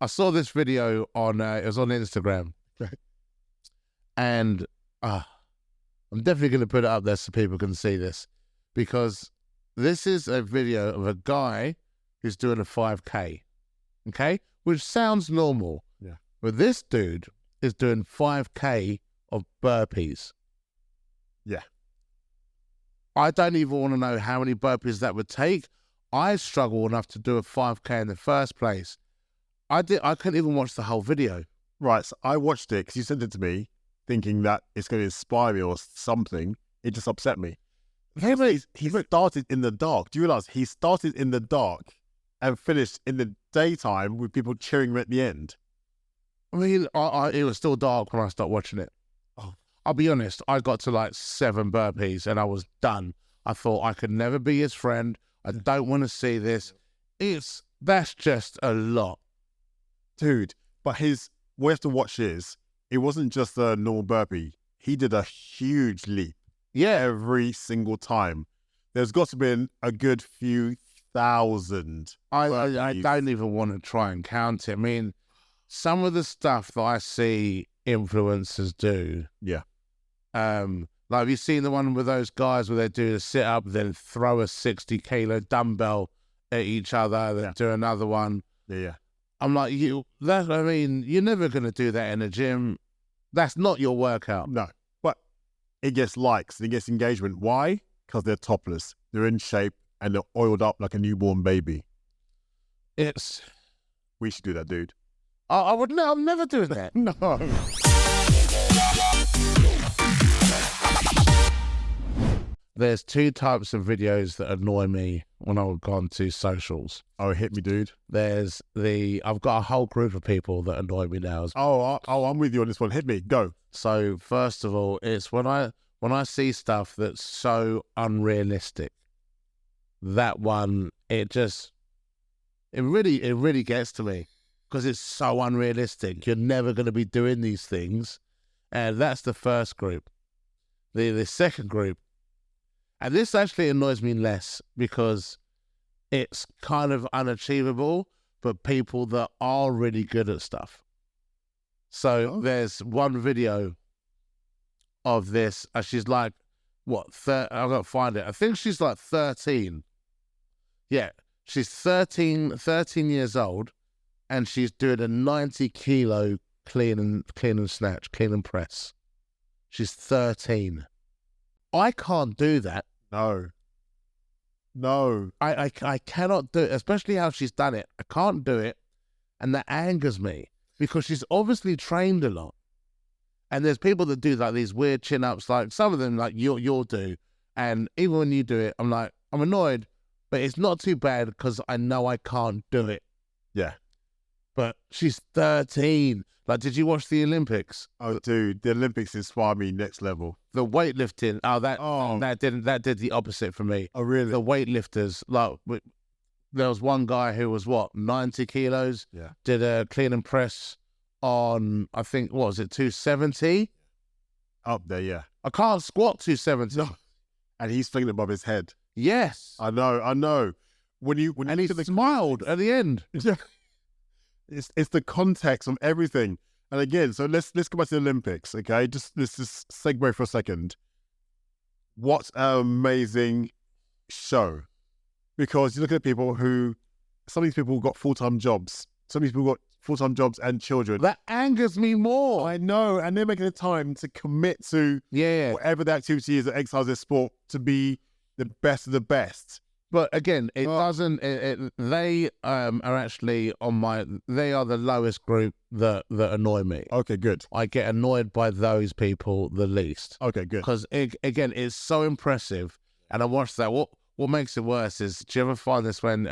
I saw this video on, it was on Instagram. And I'm definitely going to put it up there so people can see this, because this is a video of a guy who's doing a 5K, okay? Which sounds normal. Yeah. But this dude is doing 5K of burpees. Yeah. I don't even want to know how many burpees that would take. I struggle enough to do a 5K in the first place. I couldn't even watch the whole video. Right, so I watched it because you sent it to me thinking that it's going to inspire me or something. It just upset me. He started in the dark. Do you realize he started in the dark and finished in the daytime with people cheering him at the end? I mean, it was still dark when I started watching it. Oh. I'll be honest, I got to like 7 burpees and I was done. I thought I could never be his friend. I don't want to see this. That's just a lot. Dude, but what you have to watch is, it wasn't just a normal burpee. He did a huge leap. Yeah. Every single time. There's got to be a good few thousand. I don't even want to try and count it. I mean, some of the stuff that I see influencers do. Yeah. Like, have you seen the one with those guys where they do a sit-up, then throw a 60-kilo dumbbell at each other, then do another one? Yeah. I'm like, you're never going to do that in a gym. That's not your workout. No, but it gets likes, it gets engagement. Why? Because they're topless, they're in shape, and they're oiled up like a newborn baby. We should do that, dude. I would no, I'm never doing that. No. There's 2 types of videos that annoy me when I've gone to socials. Oh, hit me, dude. I've got a whole group of people that annoy me now. I'm with you on this one. Hit me, go. So first of all, it's when I see stuff that's so unrealistic. That one, it really gets to me because it's so unrealistic. You're never going to be doing these things, and that's the first group. The second group. And this actually annoys me less because it's kind of unachievable, but people that are really good at stuff. So there's one video of this. She's like, what? I've got to find it. I think she's like 13. Yeah, she's 13 years old, and she's doing a 90-kilo clean and snatch, clean and press. She's 13. I can't do that. No. I cannot do it, especially how she's done it. I can't do it, and that angers me because she's obviously trained a lot. And there's people that do like these weird chin-ups, like some of them like you'll do. And even when you do it, I'm annoyed, but it's not too bad because I know I can't do it. Yeah. But she's 13. Like, did you watch the Olympics? Oh, dude, the Olympics inspire me next level. The weightlifting. That did the opposite for me. Oh, really? The weightlifters. Like, there was one guy who was 90 kilos. Yeah. Did a clean and press on, I think, what was it, 270? Up there, yeah. I can't squat 270. No. And he's flinging above his head. Yes. I know. When he smiled at the end. It's the context of everything. And again, so let's go back to the Olympics, okay? Let's just segue for a second. What an amazing show. Because you look at people some of these people got full-time jobs. Some of these people got full-time jobs and children. That angers me more. I know. And they're making the time to commit to whatever the activity is that exercise their sport to be the best of the best. But again, it doesn't. They are actually they are the lowest group that annoy me. Okay, good. I get annoyed by those people the least. Okay, good. Because again, it's so impressive, and I watched that. What makes it worse is, do you ever find this when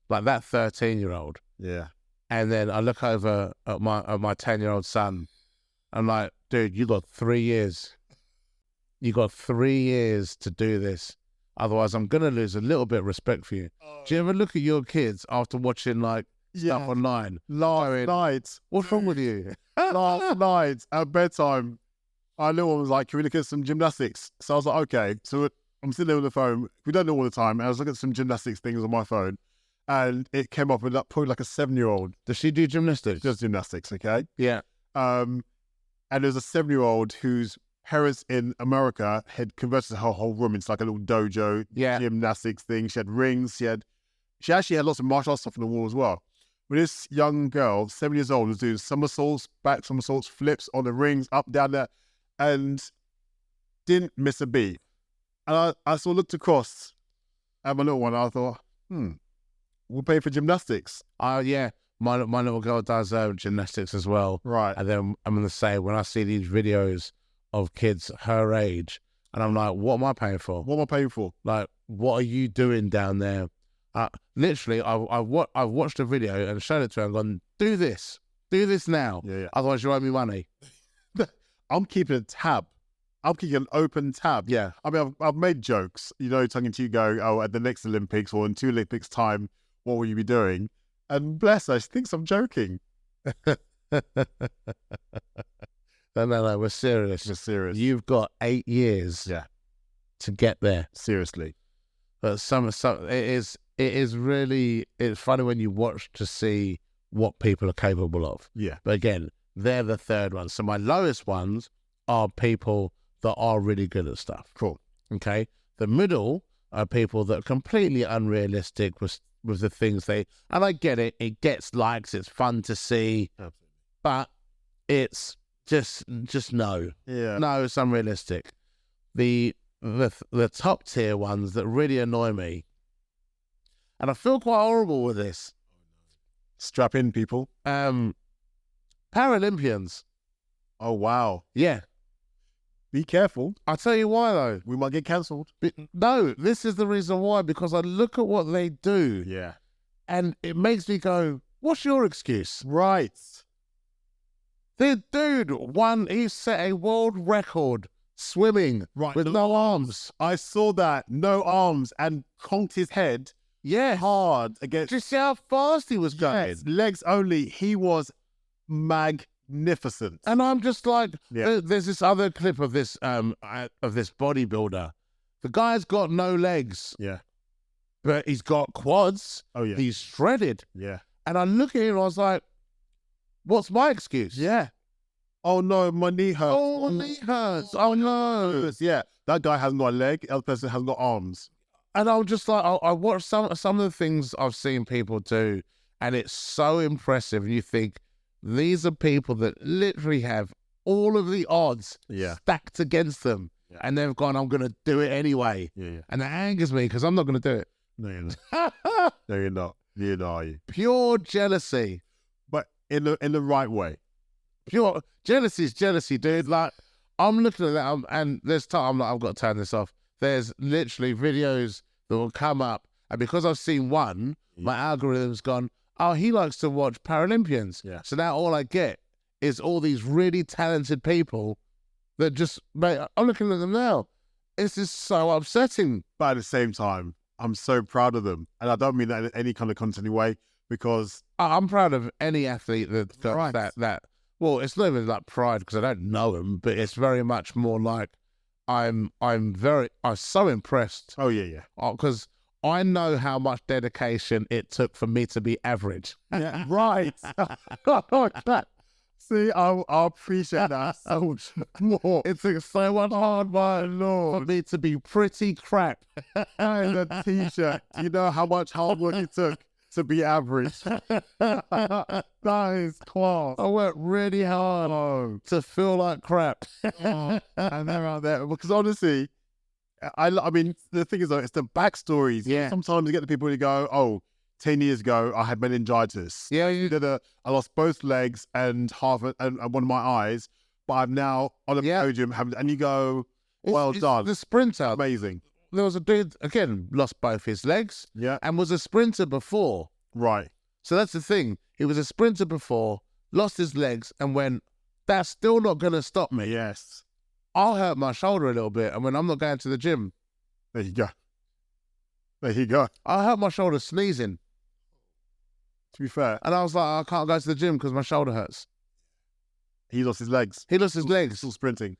like that 13-year-old? Yeah. And then I look over at my 10-year-old son. I'm like, dude, you got 3 years. You got 3 years to do this. Otherwise, I'm going to lose a little bit of respect for you. Do you ever look at your kids after watching like stuff online? Last night. What's wrong with you? Last night at bedtime, our little one was like, can we look at some gymnastics? So I was like, okay. So I'm sitting there on the phone. We don't do it all the time. I was looking at some gymnastics things on my phone. and it came up with probably like a 7-year-old. Does she do gymnastics? Does gymnastics, okay? Yeah. And there's a 7-year-old whose parents in America had converted her whole room into like a little dojo, gymnastics thing. She had rings. She actually had lots of martial arts stuff on the wall as well. But this young girl, 7 years old, was doing somersaults, back somersaults, flips on the rings, up, down there, and didn't miss a beat. And I sort of looked across at my little one, and I thought, we'll pay for gymnastics. Yeah. My little girl does gymnastics as well. Right. And then I'm going to say, when I see these videos of kids her age, and I'm like, what am I paying for? What am I paying for? Like, what are you doing down there? Literally, I've watched a video and showed it to her and gone, do this now. Yeah. Otherwise you owe me money. I'm keeping a tab. I'm keeping an open tab. Yeah. I mean, I've made jokes, tongue in cheek, go, oh, at the next Olympics or in 2 Olympics time, what will you be doing? And bless her, she thinks I'm joking. No, we're serious. We're serious. You've got 8 years to get there. Seriously. But it is really, it's funny when you watch to see what people are capable of. Yeah. But again, they're the third ones. So my lowest ones are people that are really good at stuff. Cool. Okay. The middle are people that are completely unrealistic with the things and I get it. It gets likes. It's fun to see. Absolutely. But it's just no. Yeah. No, it's unrealistic. The top tier ones that really annoy me, and I feel quite horrible with this. Strap in, people. Paralympians. Oh, wow. Yeah. Be careful. I'll tell you why, though. We might get cancelled. No, this is the reason why, because I look at what they do. Yeah. And it makes me go, what's your excuse? Right. The dude he set a world record swimming with no arms. I saw that. No arms, and conked his head hard against. Just see how fast he was going. Yes, legs only. He was magnificent. And I'm just like, there's this other clip of this bodybuilder. The guy's got no legs. Yeah. But he's got quads. Oh, yeah. He's shredded. Yeah. And I look at him and I was like, what's my excuse? Yeah. Oh, no, my knee hurts. Oh, my knee hurts. Oh, no. Yeah. That guy hasn't got a leg. The other person hasn't got arms. And I'm just like, I watched some of the things I've seen people do, and it's so impressive. And you think, these are people that literally have all of the odds stacked against them. Yeah. And they've gone, I'm going to do it anyway. Yeah. And that angers me because I'm not going to do it. No, you're not. No, you're not. You're not, are you? Pure jealousy. But in the right way. Pure jealousy is jealousy, dude. Like, I'm looking at that, and there's time I'm like, I've got to turn this off. There's literally videos that will come up, and because I've seen one, my algorithm's gone, oh, he likes to watch Paralympians. Yeah. So now all I get is all these really talented people that just, mate, I'm looking at them now. This is so upsetting. But at the same time, I'm so proud of them. And I don't mean that in any kind of content way, because I'm proud of any athlete that does that. Well, it's not even like pride because I don't know them, but it's very much more like I'm so impressed. Oh, yeah. Because I know how much dedication it took for me to be average. Yeah, right. See, I appreciate that so much more. It took so much hard work for me to be pretty crap. And a t-shirt. You know how much hard work it took to be average. That is class. I worked really hard to feel like crap. And they're out there. Because honestly, I mean, the thing is, though, it's the backstories. Yeah. Sometimes you get the people who go, oh, 10 years ago, I had meningitis. Yeah. I lost both legs and one of my eyes, but I'm now on a podium. And you go, well done. The sprinter. Amazing. There was a dude, again, lost both his legs. Yeah. And was a sprinter before. Right. So that's the thing. He was a sprinter before, lost his legs, and went, that's still not going to stop me. Yes. I'll hurt my shoulder a little bit, and when I'm not going to the gym. There you go. There you go. I hurt my shoulder sneezing. To be fair. And I was like, I can't go to the gym because my shoulder hurts. He lost his legs. He lost his legs. Still sprinting.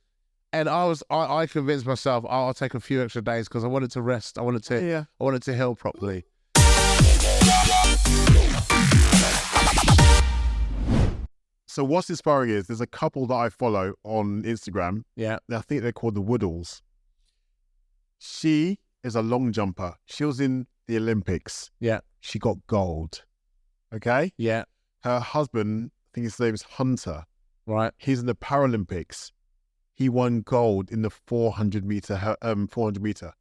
And I convinced myself I'll take a few extra days because I wanted to rest. I wanted to heal properly. So what's inspiring is there's a couple that I follow on Instagram. Yeah. I think they're called the Woodalls. She is a long jumper. She was in the Olympics. Yeah. She got gold. Okay? Yeah. Her husband, I think his name is Hunter. Right. He's in the Paralympics. He won gold in the 400 meter.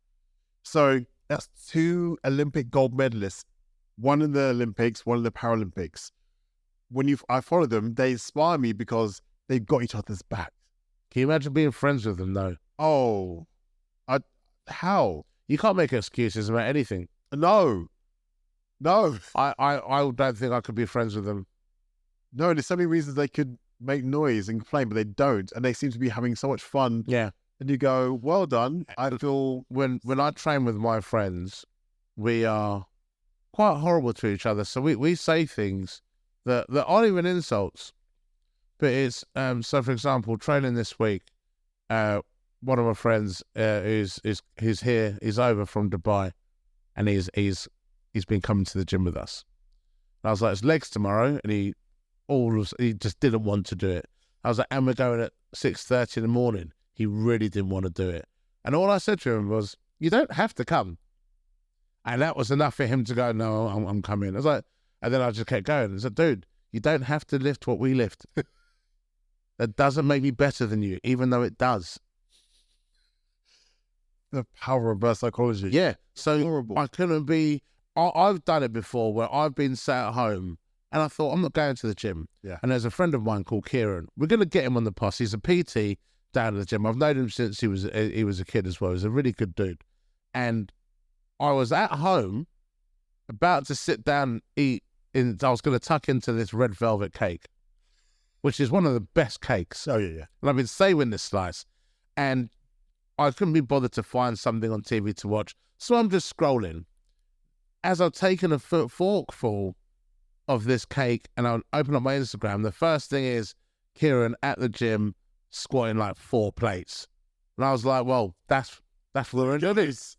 So that's 2 Olympic gold medalists. One in the Olympics, one in the Paralympics. I follow them, they inspire me because they've got each other's back. Can you imagine being friends with them though? Oh, how? You can't make excuses about anything. No. I don't think I could be friends with them. No, there's so many reasons they could make noise and complain, but they don't. And they seem to be having so much fun. Yeah. And you go, well done. I feel... When I train with my friends, we are quite horrible to each other. So we say things that aren't even insults. But it's, so for example, training this week, one of my friends he's here, he's over from Dubai, and he's been coming to the gym with us. And I was like, it's legs tomorrow, and he just didn't want to do it. I was like, and we're going at 6:30 in the morning. He really didn't want to do it. And all I said to him was, you don't have to come. And that was enough for him to go, no, I'm coming. I was like, and then I just kept going. I said, dude, you don't have to lift what we lift. That doesn't make me better than you, even though it does. The power of reverse psychology. Yeah. So horrible. I couldn't be, I've done it before where I've been sat at home and I thought, I'm not going to the gym. Yeah. And there's a friend of mine called Kieran. We're going to get him on the bus. He's a PT down at the gym. I've known him since he was a kid as well. He's a really good dude. And I was at home about to sit down and eat. I was going to tuck into this red velvet cake, which is one of the best cakes. Oh, yeah. And I've been saving this slice. And I couldn't be bothered to find something on TV to watch. So I'm just scrolling. As I've taken a forkful of this cake and I'll open up my Instagram, the first thing is Kieran at the gym squatting like 4 plates. And I was like, well, that's what it is.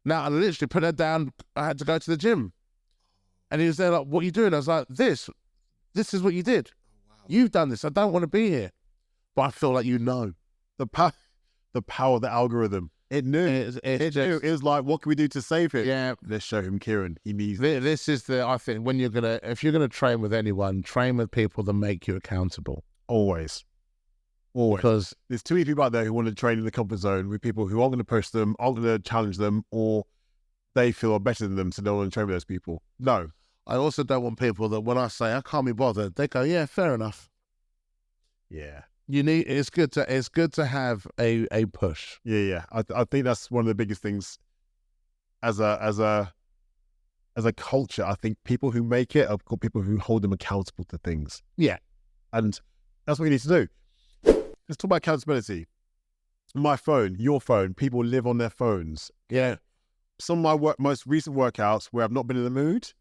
Now, I literally put her down. I had to go to the gym. And he was there like, what are you doing? I was like, this is what you did. Wow. You've done this. I don't want to be here. But I feel like you know. The power of the algorithm. It knew. It knew. It was like, what can we do to save him? Yeah. Let's show him Kieran. He needs this is I think when if you're gonna train with anyone, train with people that make you accountable. Always. Because there's too many people out there who want to train in the comfort zone with people who aren't going to push them, aren't going to challenge them, or they feel are better than them, so they don't want to train with those people. No. I also don't want people that when I say I can't be bothered, they go, yeah, fair enough. Yeah. It's good to have a push. Yeah. I think that's one of the biggest things as a culture. I think people who make it are called people who hold them accountable to things. Yeah. And that's what you need to do. Let's talk about accountability. My phone, your phone, people live on their phones. Yeah. Some of my most recent workouts where I've not been in the mood,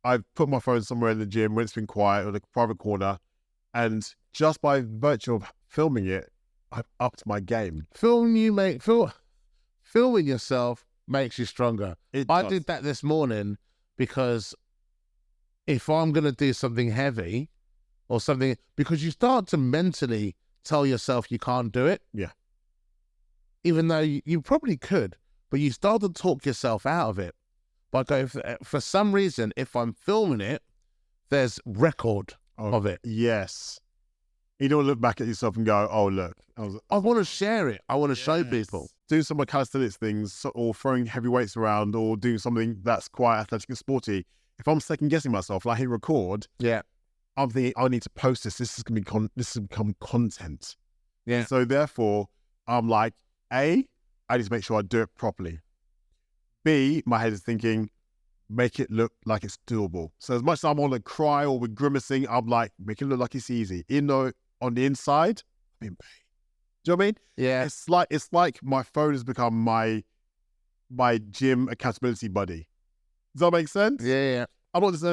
I've put my phone somewhere in the gym when it's been quiet or the private corner. And just by virtue of filming it, I've upped my game. Filming yourself makes you stronger. I did that this morning because if I'm going to do something heavy or something, because you start to mentally tell yourself you can't do it. Yeah. Even though you probably could, but you start to talk yourself out of it. But for some reason, if I'm filming it, there's record of it. Yes. You don't look back at yourself and go, oh, look. I want to share it. I want to show people. Do some of calisthenics things or throwing heavy weights around or doing something that's quite athletic and sporty. If I'm second guessing myself, like hit record, yeah, I'm thinking, I need to post this. This is going to become content. Yeah. So therefore, I'm like, A, I need to make sure I do it properly. B, my head is thinking, make it look like it's doable. So as much as I'm on a cry or with grimacing, I'm like, make it look like it's easy. Even though on the inside, I'm in pain. Do you know what I mean? Yeah. It's like my phone has become my gym accountability buddy. Does that make sense? Yeah. I'm not just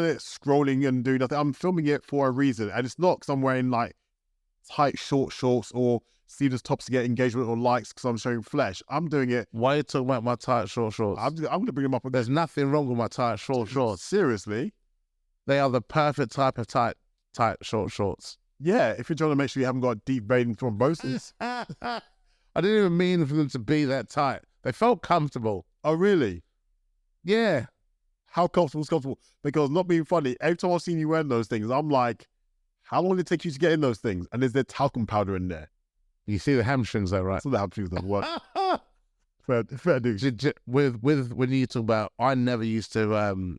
scrolling and doing nothing. I'm filming it for a reason. And it's not because I'm wearing like tight short shorts or sleeveless tops to get engagement or likes because I'm showing flesh. I'm doing it. Why are you talking about my tight short shorts? I'm going to bring them up. There's nothing wrong with my tight short shorts. Seriously? They are the perfect type of tight short shorts. Yeah, if you're trying to make sure you haven't got deep vein thrombosis. I didn't even mean for them to be that tight. They felt comfortable. Oh, really? Yeah. How comfortable is comfortable? Because not being funny, every time I've seen you wearing those things, I'm like, how long did it take you to get in those things? And is there talcum powder in there? You see the hamstrings though, right? That's not the hamstrings that work. Fair dues. With when you talk about, I never used to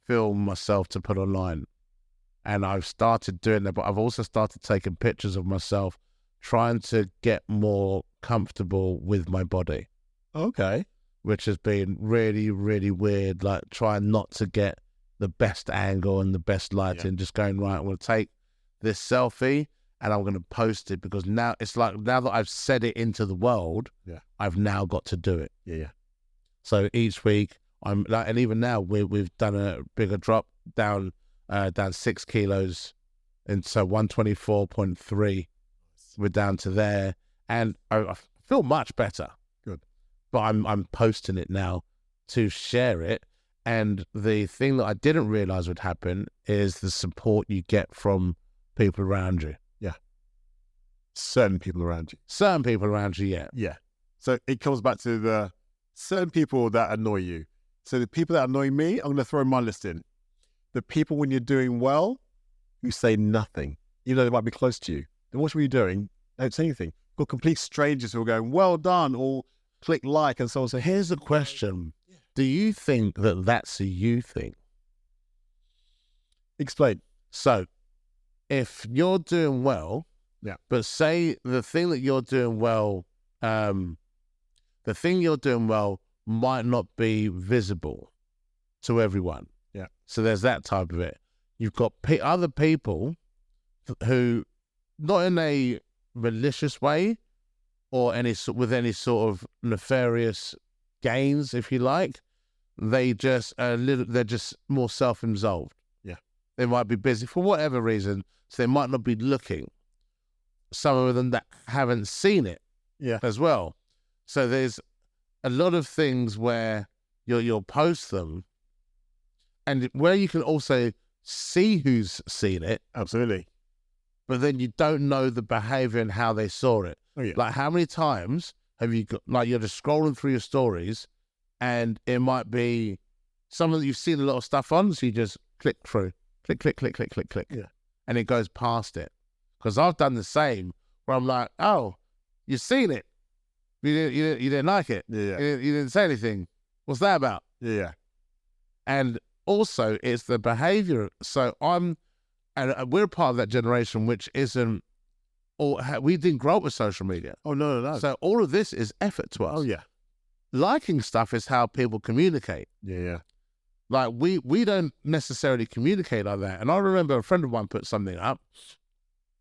film myself to put online, and I've started doing that. But I've also started taking pictures of myself, trying to get more comfortable with my body. Okay. Which has been really, really weird. Like trying not to get the best angle and the best lighting. Just going, right, I'm going to take this selfie and I'm going to post it, because now it's like, now that I've said it into the world, I've now got to do it. Yeah. So each week I'm like, and even now we've done a bigger drop down 6 kilos, and so 124.3. We're down to there, and I feel much better. Good. But I'm posting it now to share it. And the thing that I didn't realize would happen is the support you get from people around you. Yeah. Certain people around you. Certain people around you, yeah. Yeah. So it comes back to the certain people that annoy you. So the people that annoy me, I'm going to throw my list in. The people when you're doing well who say nothing, even though they might be close to you. Then what were you doing? Don't say anything. Got complete strangers who are going, well done, or click like and so on. So here's a question. Do you think that that's a you thing? Explain. So if you're doing well, but say the thing that you're doing well, the thing you're doing well might not be visible to everyone. Yeah. So there's that type of it. You've got other people who, not in a malicious way or with any sort of nefarious gains, if you like, they're just more self-involved. Yeah. They might be busy for whatever reason, so they might not be looking. Some of them that haven't seen it as well. So there's a lot of things where you'll post them, and where you can also see who's seen it. Absolutely. But then you don't know the behavior and how they saw it. Oh, yeah. Like, how many times have you got, like, you're just scrolling through your stories and it might be someone that you've seen a lot of stuff on, so you just click through. Click. Yeah. And it goes past it. Because I've done the same, where I'm like, oh, you've seen it. You didn't like it. Yeah. You didn't say anything. What's that about? Yeah. And also, it's the behavior. So and we're part of that generation which isn't, or we didn't grow up with social media. Oh, no. So all of this is effort to us. Oh, yeah. Liking stuff is how people communicate. Yeah. Like, we don't necessarily communicate like that. And I remember a friend of mine put something up,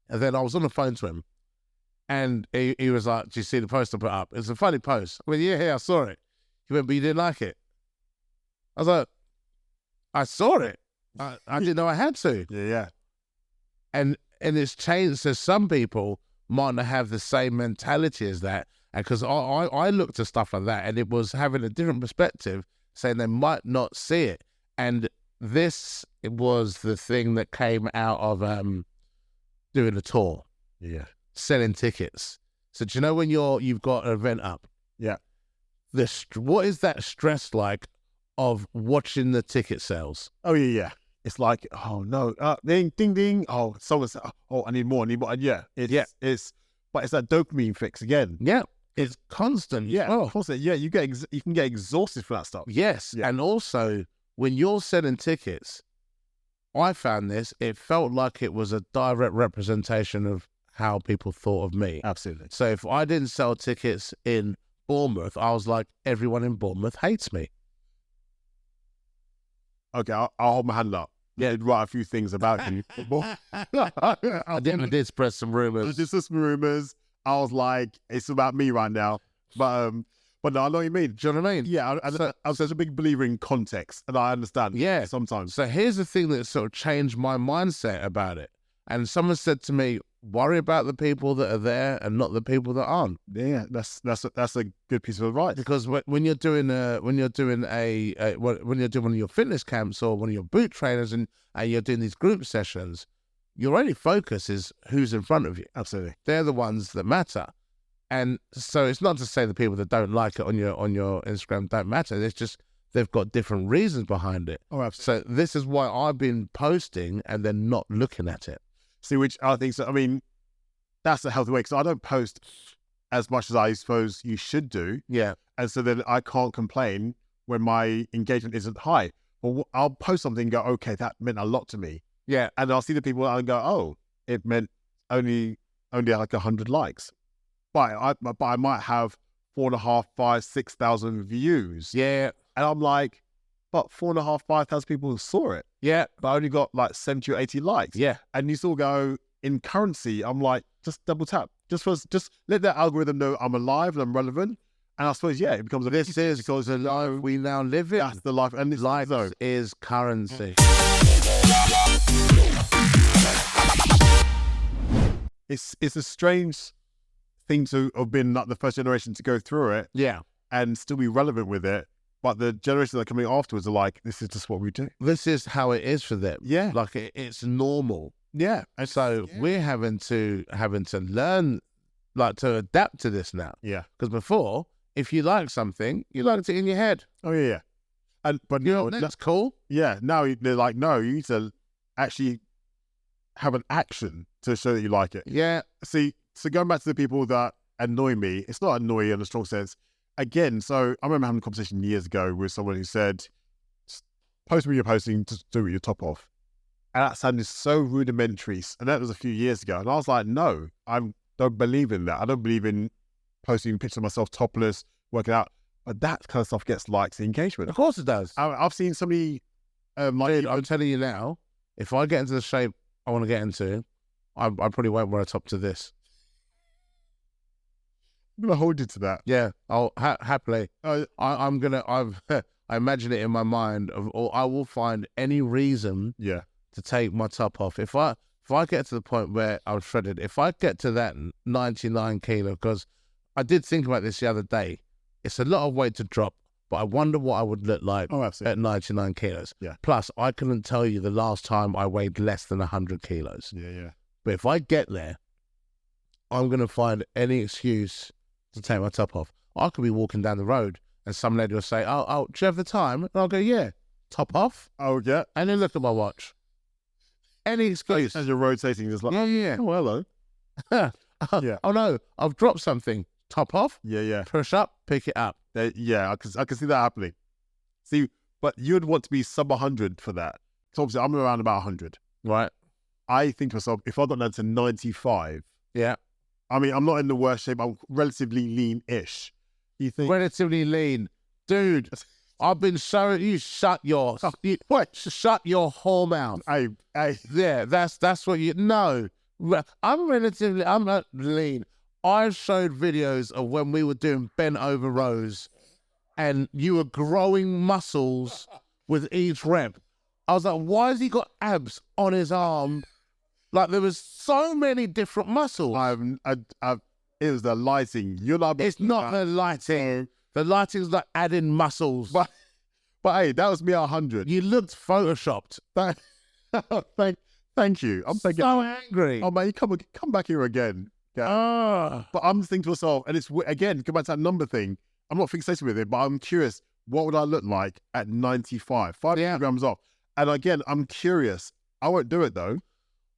and then I was on the phone to him, and he was like, do you see the post I put up? It's a funny post. I went, yeah, I saw it. He went, but you didn't like it. I was like, I saw it. I didn't know I had to. Yeah. And it's changed. So some people might not have the same mentality as that. And because I looked at stuff like that, and it was having a different perspective, saying they might not see it. And it was the thing that came out of doing a tour. Yeah. Selling tickets. So do you know when you've got an event up? Yeah. What is that stress like of watching the ticket sales? Oh, yeah. It's like, oh no, ding, ding, ding. Oh, someone said, oh, I need more. And yeah, but it's that dopamine fix again. Yeah, it's constant. Yeah, of course. Yeah, you can get exhausted for that stuff. Yes, and also when you're selling tickets, I found this. It felt like it was a direct representation of how people thought of me. Absolutely. So if I didn't sell tickets in Bournemouth, I was like, everyone in Bournemouth hates me. Okay, I'll hold my hand up. Yeah, I'd write a few things about him. I did spread some rumors. Just some rumors. I was like, it's about me right now. But no, I know what you mean. Do you know what I mean? Yeah, I was such a big believer in context, and I understand. Yeah, sometimes. So here's the thing that sort of changed my mindset about it. And someone said to me, worry about the people that are there and not the people that aren't. Yeah, that's a good piece of advice. Because when you're doing when you're doing one of your fitness camps or one of your boot trainers and you're doing these group sessions, your only focus is who's in front of you. Absolutely. They're the ones that matter. And so it's not to say the people that don't like it on your Instagram don't matter. It's just they've got different reasons behind it. Oh, absolutely. So this is why I've been posting and then not looking at it. See, which I think so. I mean, that's a healthy way because I don't post as much as I suppose you should do. Yeah. And so then I can't complain when my engagement isn't high. Well, I'll post something and go, okay, that meant a lot to me. Yeah. And I'll see the people and go, oh, it meant only like 100 likes. But I might have 4.5, 5, 6,000 views. Yeah. And I'm like, but 4.5, 5,000 people saw it. Yeah. But I only got like 70 or 80 likes. Yeah. And you still go, in currency, I'm like, just double tap. Just let that algorithm know I'm alive and I'm relevant. And I suppose, yeah, it becomes a This is because the life we now live in. That's the life. And it's Life so. is currency. It's a strange thing to have been like the first generation to go through it Yeah. and still be relevant with it. But the generations that are coming afterwards are like, this is just what we do. This is how it is for them. Yeah. Like it's normal. Yeah. And so we're having to learn, like, to adapt to this now. Yeah. Because before, if you like something, you liked it in your head. Oh, yeah. But You know, that's cool. Yeah. Now they're like, no, you need to actually have an action to show that you like it. Yeah. See, so going back to the people that annoy me, it's not annoy in a strong sense. Again, so I remember having a conversation years ago with someone who said, post what you're posting, just do it with your top off. And that sounded so rudimentary. And that was a few years ago. And I was like, no, I don't believe in that. I don't believe in posting pictures of myself topless, working out. But that kind of stuff gets likes and engagement. Of course it does. I've seen somebody Dude, I'm telling you now, if I get into the shape I want to get into, I probably won't wear a top to this. I'm going to hold you to that. Yeah, I'll happily. I'm gonna. I imagine it in my mind or I will find any reason. Yeah. To take my top off. If I get to the point where I'm shredded, if I get to that 99 kilo, because I did think about this the other day, it's a lot of weight to drop, but I wonder what I would look like at 99 kilos. Yeah. Plus, I couldn't tell you the last time I weighed less than 100 kilos. Yeah, yeah. But if I get there, I'm going to find any excuse to take my top off. I could be walking down the road and some lady will say, oh, do you have the time? And I'll go, yeah, top off. Oh, yeah. And then look at my watch. Any excuse. As you're rotating, just like, yeah. oh, hello. Yeah. Oh, no, I've dropped something. Top off. Yeah, yeah. Push up, pick it up. Yeah, I can see that happening. See, but you'd want to be sub 100 for that. So obviously, I'm around about 100. Right. I think to myself, if I got down to 95, yeah. I mean, I'm not in the worst shape. I'm relatively lean-ish. You think? Relatively lean. Dude, I've been showing you shut your whole mouth. Hey. Yeah, that's what you no. I'm not lean. I showed videos of when we were doing bent over rows and you were growing muscles with each rep. I was like, why has he got abs on his arm? Like there was so many different muscles. It was the lighting. It's not the lighting. The lighting's like adding muscles. But hey, that was me at 100. You looked photoshopped. Thank you. I'm thinking, so angry. Oh man, you come back here again. Yeah. But I'm just thinking to myself, and it's again, go back to that number thing. I'm not fixated with it, but I'm curious. What would I look like at 95? 5 kilograms off. And again, I'm curious. I won't do it though.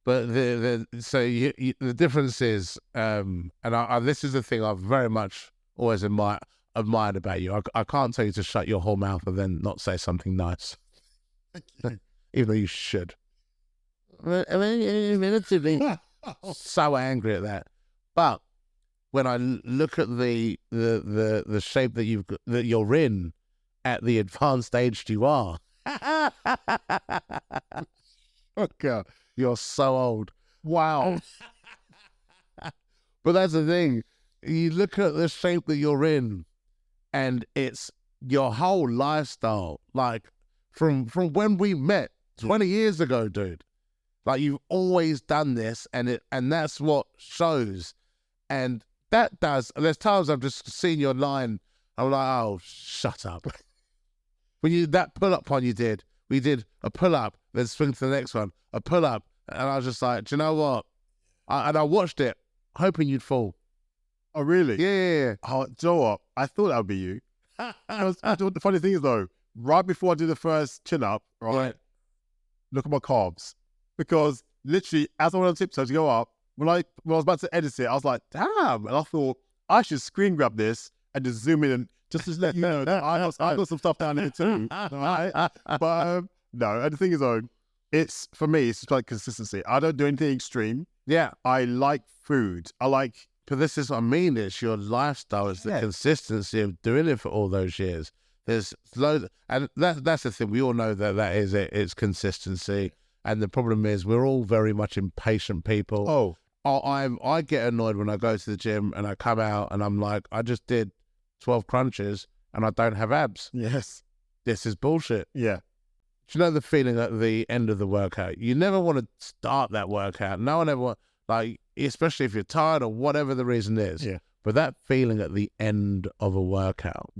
But the difference is, and this is the thing I've very much always admired about you. I can't tell you to shut your whole mouth and then not say something nice. Even though you should. So angry at that. But when I look at the shape that you're in at the advanced age you are, oh God, you're so old. Wow. But that's the thing. You look at the shape that you're in, and it's your whole lifestyle. Like from when we met 20 years ago, dude. Like you've always done this, and that's what shows. And that does. There's times I've just seen your line. I'm like, oh, shut up. When you that pull up one you did, we did a pull up, then swing to the next one, a pull up, and I was just like, do you know what? I watched it, hoping you'd fall. Oh, really? Yeah. Oh, do you know what? I thought that would be you. The funny thing is, though, right before I do the first chin up, right, look at my calves. Because literally, as I went on tiptoe to go up, when I was about to edit it, I was like, damn. And I thought, I should screen grab this and just zoom in and just to let you know that I got some stuff down here too. All right? But no, and the thing is, though, it's, for me, it's just like consistency. I don't do anything extreme. Yeah. I like food. I like... But this is what I mean. It's your lifestyle. It's the consistency of doing it for all those years. There's loads, and that's the thing. We all know that is it. It's consistency. And the problem is we're all very much impatient people. I get annoyed when I go to the gym and I come out and I'm like, I just did 12 crunches and I don't have abs. Yes. This is bullshit. Yeah. Do you know the feeling at the end of the workout? You never want to start that workout. No one ever wants, like, especially if you're tired or whatever the reason is. Yeah. But that feeling at the end of a workout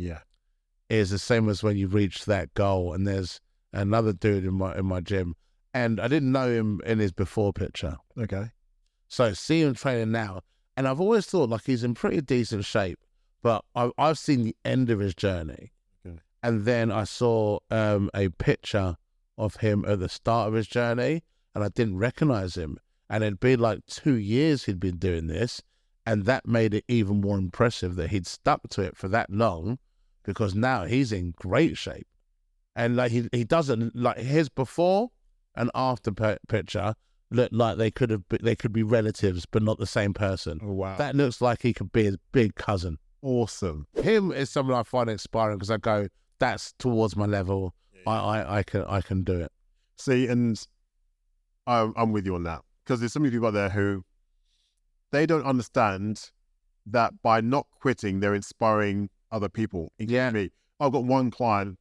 is the same as when you reach that goal. And there's another dude in my gym, and I didn't know him in his before picture. Okay. So see him training now, and I've always thought like he's in pretty decent shape, but I've seen the end of his journey. Okay. And then I saw a picture of him at the start of his journey, and I didn't recognize him. And it'd been like 2 years he'd been doing this, and that made it even more impressive that he'd stuck to it for that long, because now he's in great shape. And like he doesn't, like his before and after picture look like they could be relatives, but not the same person. Oh, wow. That looks like he could be his big cousin. Awesome. Him is someone I find inspiring because I go, that's towards my level. I can do it. See, and I'm with you on that, because there's so many people out there who they don't understand that by not quitting, they're inspiring other people, including me. I've got one client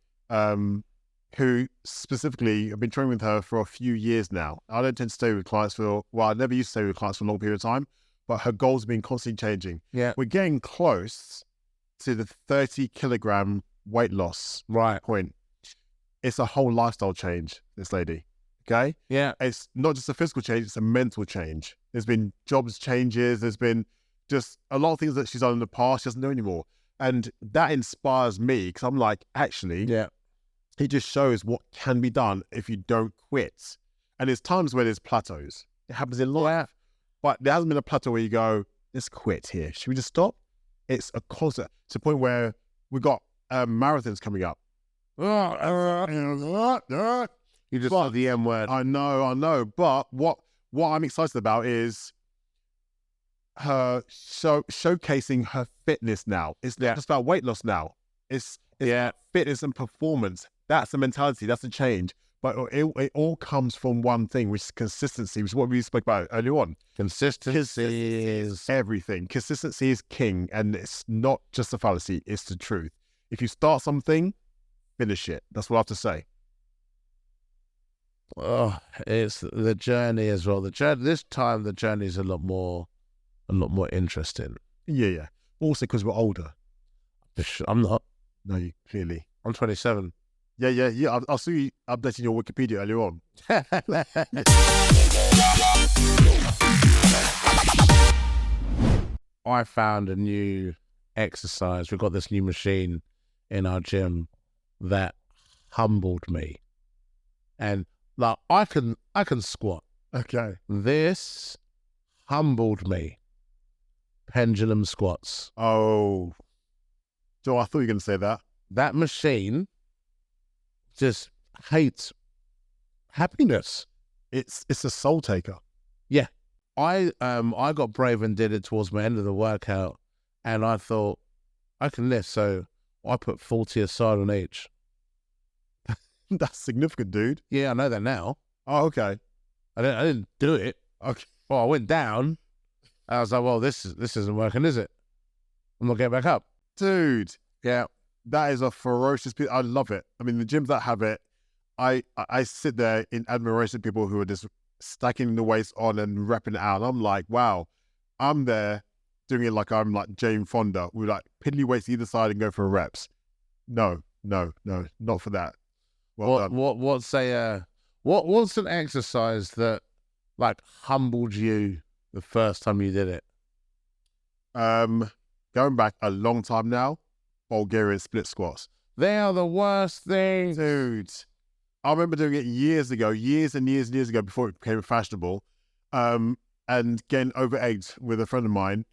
who specifically, I've been training with her for a few years now. I don't tend to stay with clients I never used to stay with clients for a long period of time, but her goals have been constantly changing. Yeah. We're getting close to the 30 kilogram weight loss point. It's a whole lifestyle change, this lady. Okay? Yeah. It's not just a physical change, it's a mental change. There's been jobs changes, there's been just a lot of things that she's done in the past she doesn't do anymore. And that inspires me, because I'm like, actually, it just shows what can be done if you don't quit. And there's times where there's plateaus. It happens in life. But there hasn't been a plateau where you go, let's quit here. Should we just stop? It's a constant, to the point where we've got marathons coming up. You just said the M word. I know. But what I'm excited about is her showcasing her fitness now. It's not just about weight loss now. It's about fitness and performance. That's the mentality. That's the change. But it all comes from one thing, which is consistency, which is what we spoke about earlier on. Consistency is everything. Consistency is king, and it's not just a fallacy, it's the truth. If you start something, finish it. That's what I have to say. Oh, it's the journey as well. This time the journey is a lot more interesting. Yeah. Also because we're older. I'm not. No, you clearly. I'm 27. Yeah. I'll see you updating your Wikipedia earlier on. I found a new exercise. We've got this new machine in our gym that humbled me. And like I can squat. Okay. This humbled me. Pendulum squats. Oh. Joe, I thought you were going to say that. That machine just hates happiness. It's a soul taker. Yeah. I got brave and did it towards my end of the workout, and I thought I can lift, so I put 40 aside on each. That's significant, dude. Yeah, I know that now. Oh, okay. I didn't do it. Okay. Well, I went down. I was like, well, this isn't working, is it? I'm not getting back up. Dude. Yeah. That is a ferocious piece. I love it. I mean, the gyms that have it, I sit there in admiration of people who are just stacking the weights on and repping it out. I'm like, wow, I'm there doing it like I'm like Jane Fonda with like piddly weights either side and go for reps. No, not for that. Well done. What's an exercise that like humbled you the first time you did it? Going back a long time now, Bulgarian split squats. They are the worst thing, dude. I remember doing it years and years ago before it became fashionable, and getting over-egged with a friend of mine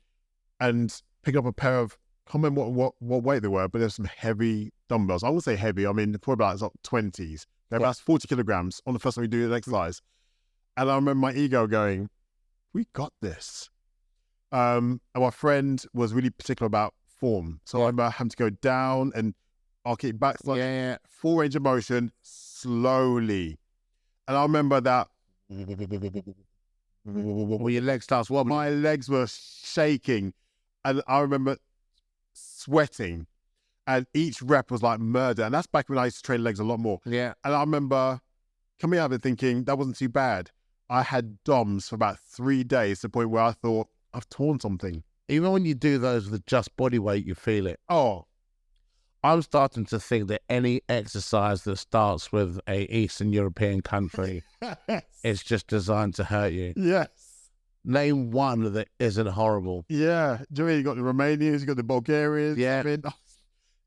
and picking up a pair of, I can't remember what weight they were, but there's some heavy dumbbells. I wouldn't say heavy. I mean, probably about 20s. They're about 40 kilograms on the first time we do an exercise. And I remember my ego going, we got this. And my friend was really particular about form. So I remember having to go down and I'll kick back, full range of motion, slowly. And I remember that. Well, your leg starts wobbling. My legs were shaking. And I remember sweating. And each rep was like murder. And that's back when I used to train legs a lot more. Yeah. And I remember coming out of it thinking that wasn't too bad. I had DOMs for about 3 days to the point where I thought, I've torn something. Even when you do those with just body weight, you feel it. Oh. I'm starting to think that any exercise that starts with a Eastern European country is just designed to hurt you. Yes. Name one that isn't horrible. Yeah. Do you know, you got the Romanians, you got the Bulgarians. Yeah. I mean,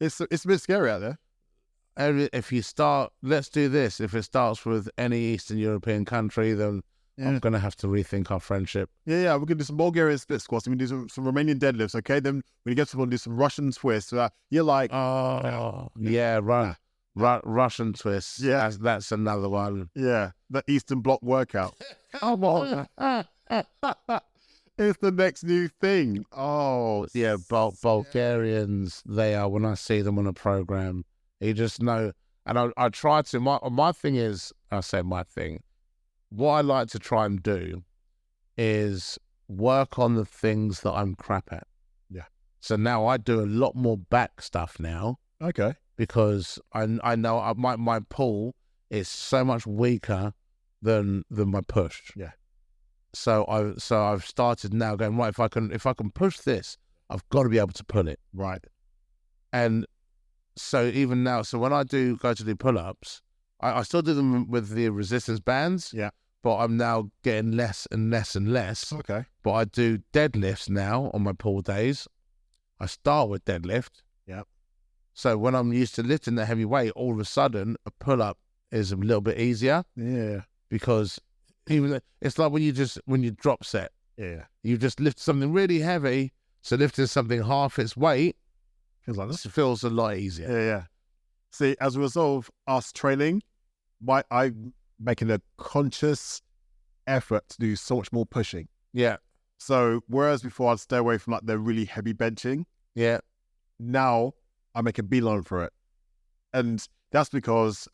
it's a bit scary out there. And if you start, let's do this. If it starts with any Eastern European country, then I'm going to have to rethink our friendship. Yeah. We're going to do some Bulgarian split squats. We're going to do some Romanian deadlifts, okay? Then when you get to one, do some Russian twists. You're like... Oh, yeah, Russian twists. Yeah. That's another one. Yeah, the Eastern Bloc workout. Come on. It's the next new thing. Oh, yeah, Bulgarians, they are, when I see them on a program, you just know. And I try to, my thing is, I say my thing, what I like to try and do is work on the things that I'm crap at. Yeah. So now I do a lot more back stuff now. Okay. Because I know my pull is so much weaker than my push. Yeah. So I've started now going, right, if I can push this, I've got to be able to pull it. Right. And so even now, so when I go to do pull-ups, I still do them with the resistance bands. Yeah. But I'm now getting less and less and less. Okay. But I do deadlifts now on my pull days. I start with deadlift. Yeah. So when I'm used to lifting the heavy weight, all of a sudden a pull-up is a little bit easier. Yeah. Because even it's like when you drop set. Yeah. You just lift something really heavy, so lifting something half its weight feels a lot easier. Yeah. See, as a result of us training, I'm making a conscious effort to do so much more pushing. Yeah. So whereas before I'd stay away from like the really heavy benching. Yeah. Now I make a beeline for it. And that's because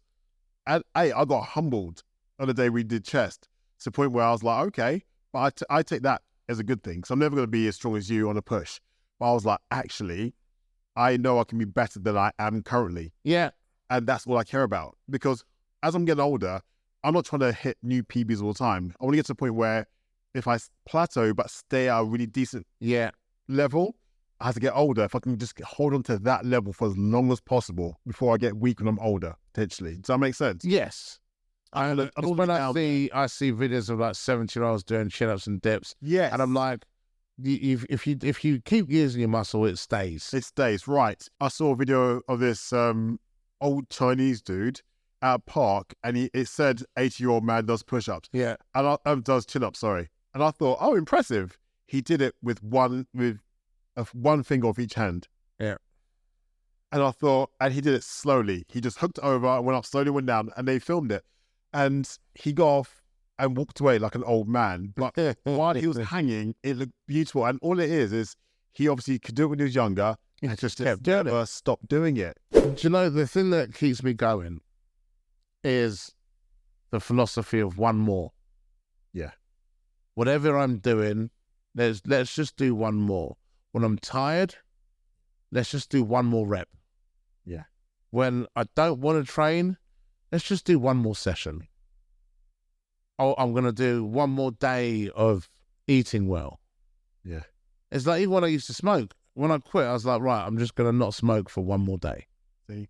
I got humbled on the day we did chest to the point where I was like, okay, but I take that as a good thing. So I'm never going to be as strong as you on a push. But I was like, actually, I know I can be better than I am currently. Yeah. And that's all I care about. Because as I'm getting older, I'm not trying to hit new PBs all the time. I want to get to the point where if I plateau but stay at a really decent level, as I get older, if I can just hold on to that level for as long as possible before I get weak when I'm older, potentially. Does that make sense? Yes. When I see videos of like 70-year-olds doing chin-ups and dips. Yes. And I'm like, if you keep using your muscle, it stays. It stays, right. I saw a video of this old Chinese dude at a park, and it said 80-year-old man does push-ups. Yeah. And does chin-ups, sorry. And I thought, oh, impressive. He did it with one finger off each hand. Yeah. And I thought, and he did it slowly. He just hooked over and went up slowly, went down, and they filmed it. And he got off and walked away like an old man. But while he was hanging, it looked beautiful. And all it is he obviously could do it when he was younger. He just never stopped doing it. Do you know, the thing that keeps me going is the philosophy of one more. Yeah. Whatever I'm doing, let's just do one more. When I'm tired, let's just do one more rep. Yeah. When I don't want to train, let's just do one more session. oh, I'm going to do one more day of eating well. Yeah. It's like even when I used to smoke, when I quit, I was like, right, I'm just going to not smoke for one more day. See?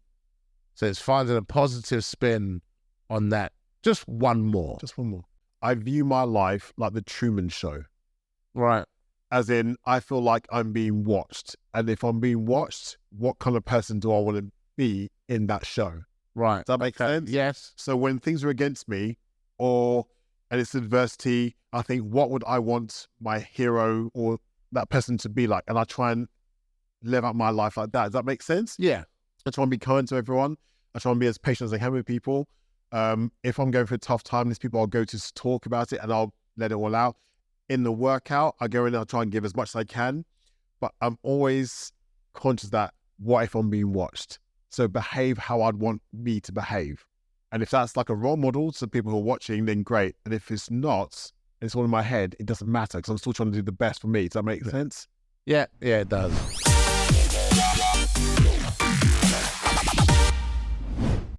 So it's finding a positive spin on that. Just one more. Just one more. I view my life like the Truman Show. Right. As in, I feel like I'm being watched. And if I'm being watched, what kind of person do I want to be in that show? Right. Does that make sense? Yes. So when things are against me and it's adversity, I think, what would I want my hero or that person to be like? And I try and live out my life like that. Does that make sense? Yeah. I try and be kind to everyone. I try and be as patient as I can with people. If I'm going through a tough time, there's people I'll go to talk about it and I'll let it all out. In the workout, I go in and I'll try and give as much as I can. But I'm always conscious that what if I'm being watched? So behave how I'd want me to behave. And if that's like a role model to people who are watching, then great. And if it's not, it's all in my head, it doesn't matter because I'm still trying to do the best for me. Does that make sense? Yeah, it does.